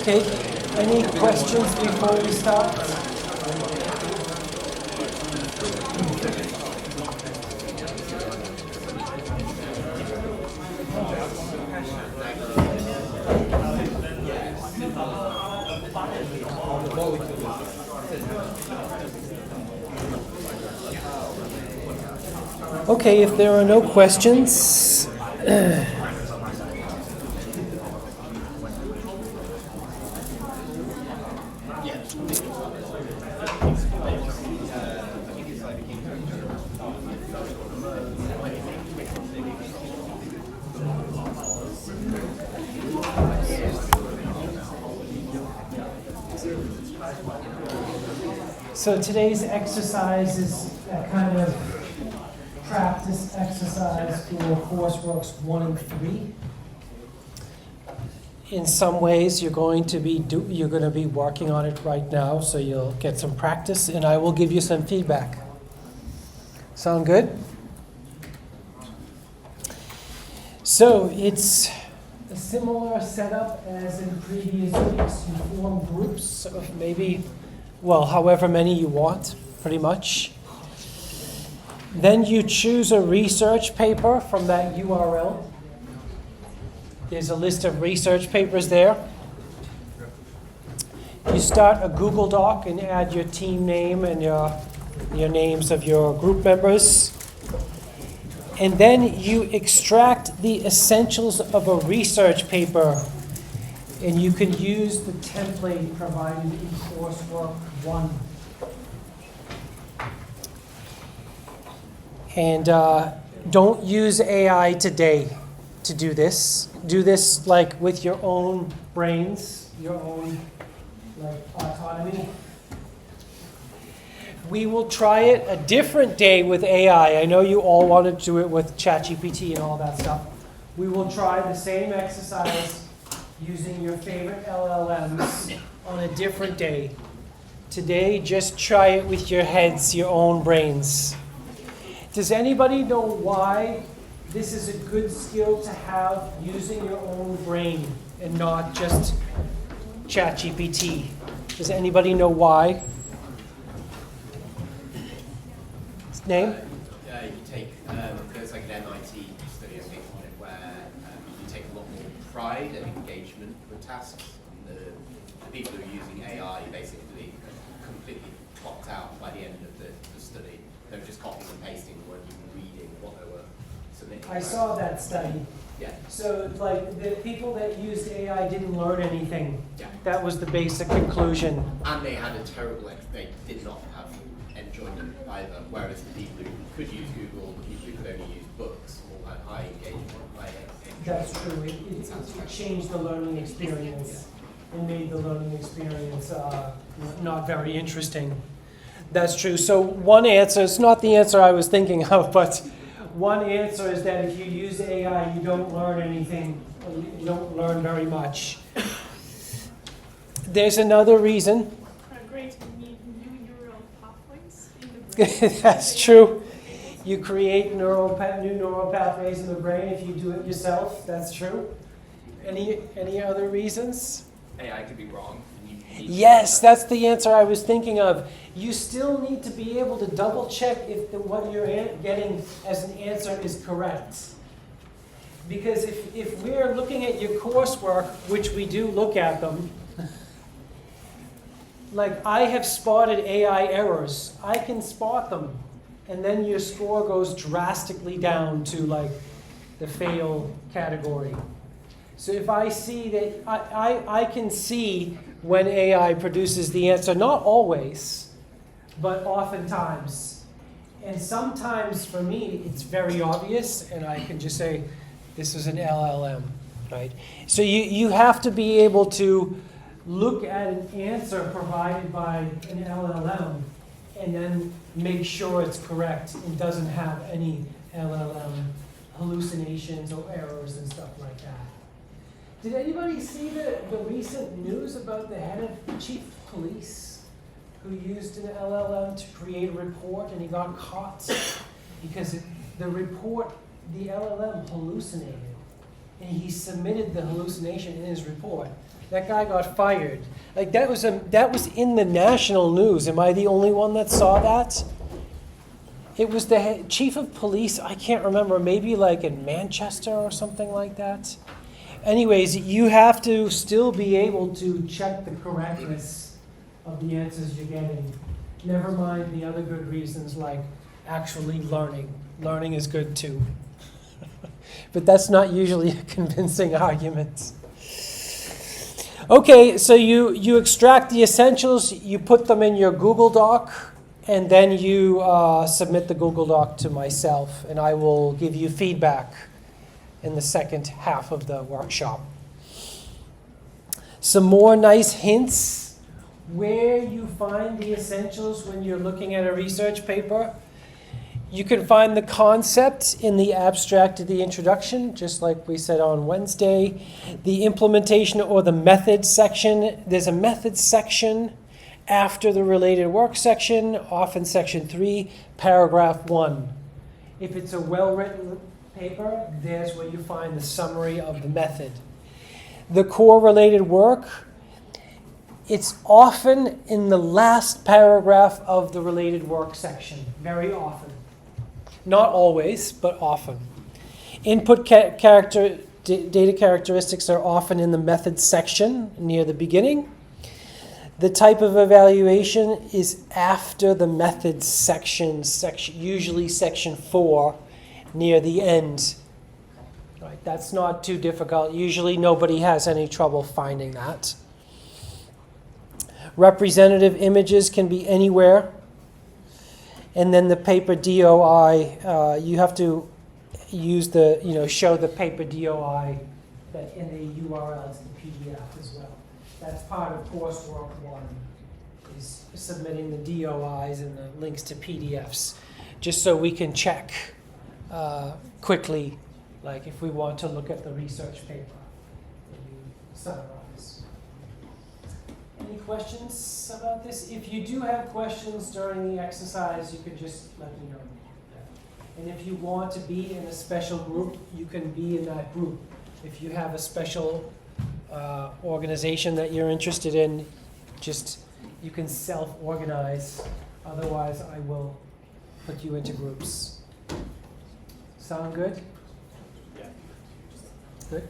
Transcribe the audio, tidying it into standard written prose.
Okay, any questions before we start? Okay, if there are no questions, so today's exercise is a kind of practice exercise for Courseworks 1 and 3. In some ways, you're going to be working on it right now, so you'll get some practice, and I will give you some feedback. Sound good? So it's a similar setup as in previous weeks. You form groups of maybe, well, however many you want, pretty much. Then you choose a research paper from that URL. There's a list of research papers there. You start a Google Doc and add your team name and your names of your group members. And then you extract the essentials of a research paper. And you can use the template provided in Coursework 1. And don't use AI today to do this. Do this like with your own brains, your own like autonomy. We will try it a different day with AI. I know you all want to do it with ChatGPT and all that stuff. We will try the same exercise using your favorite LLMs on a different day. Today, just try it with your heads, your own brains. Does anybody know why this is a good skill to have, using your own brain and not just ChatGPT? Does anybody know why? Name? You take, there's like an MIT study, I think, on it, where you take a lot more pride and engagement with tasks. And the people who are using AI basically completely clocked out by the end of the study. They were just copying and pasting, they weren't even reading what they were submitting. I saw that study. Yeah. So, like, the people that used AI didn't learn anything. Yeah. That was the basic conclusion. And they had a terrible, they did not have enjoyment either, whereas the people who could use Google, the people who could only use books, all had high engagement, high enjoyment. That's true. It changed the learning experience. It made the learning experience not very interesting. That's true. So one answer, it's not the answer I was thinking of, but one answer is that if you use AI, you don't learn anything, or you don't learn very much. There's another reason. Great, we need new neural pathways in the brain. That's true. You create new neural pathways in the brain if you do it yourself. That's true. Any other reasons? AI could be wrong. Yes, that's the answer I was thinking of. You still need to be able to double check if what you're getting as an answer is correct. Because if we're looking at your coursework, which we do look at them, like I have spotted AI errors. I can spot them. And then your score goes drastically down to like the fail category. So if I see that, I can see when AI produces the answer, not always, but oftentimes. And sometimes for me, it's very obvious, and I can just say, this is an LLM, right? So you have to be able to look at an answer provided by an LLM and then make sure it's correct and doesn't have any LLM hallucinations or errors and stuff like that. Did anybody see the recent news about the head of chief police who used an LLM to create a report and he got caught because the LLM hallucinated and he submitted the hallucination in his report. That guy got fired. Like that was in the national news. Am I the only one that saw that? It was the chief of police, I can't remember, maybe like in Manchester or something like that. Anyways, you have to still be able to check the correctness of the answers you're getting. Never mind the other good reasons like actually learning. Learning is good too. But that's not usually a convincing argument. Okay, so you extract the essentials, you put them in your Google Doc, and then you submit the Google Doc to myself, and I will give you feedback in the second half of the workshop. Some more nice hints where you find the essentials when you're looking at a research paper. You can find the concept in the abstract of the introduction, just like we said on Wednesday. The implementation or the methods section, there's a methods section after the related work section, often section 3, paragraph 1. If it's a well-written paper, there's where you find the summary of the method. The core related work, it's often in the last paragraph of the related work section, very often. Not always, but often. Input data characteristics are often in the methods section near the beginning. The type of evaluation is after the methods section, usually section 4, near the end. Right, that's not too difficult. Usually nobody has any trouble finding that. Representative images can be anywhere. And then the paper DOI, you have to use show the paper DOI that in the URL to the PDF as well. That's part of Coursework 1, is submitting the DOIs and the links to PDFs, just so we can check quickly, like if we want to look at the research paper that you summarize. Any questions about this? If you do have questions during the exercise, you could just let me know. And if you want to be in a special group, you can be in that group. If you have a special organization that you're interested in, you can self-organize. Otherwise, I will put you into groups. Sound good? Yeah. Good?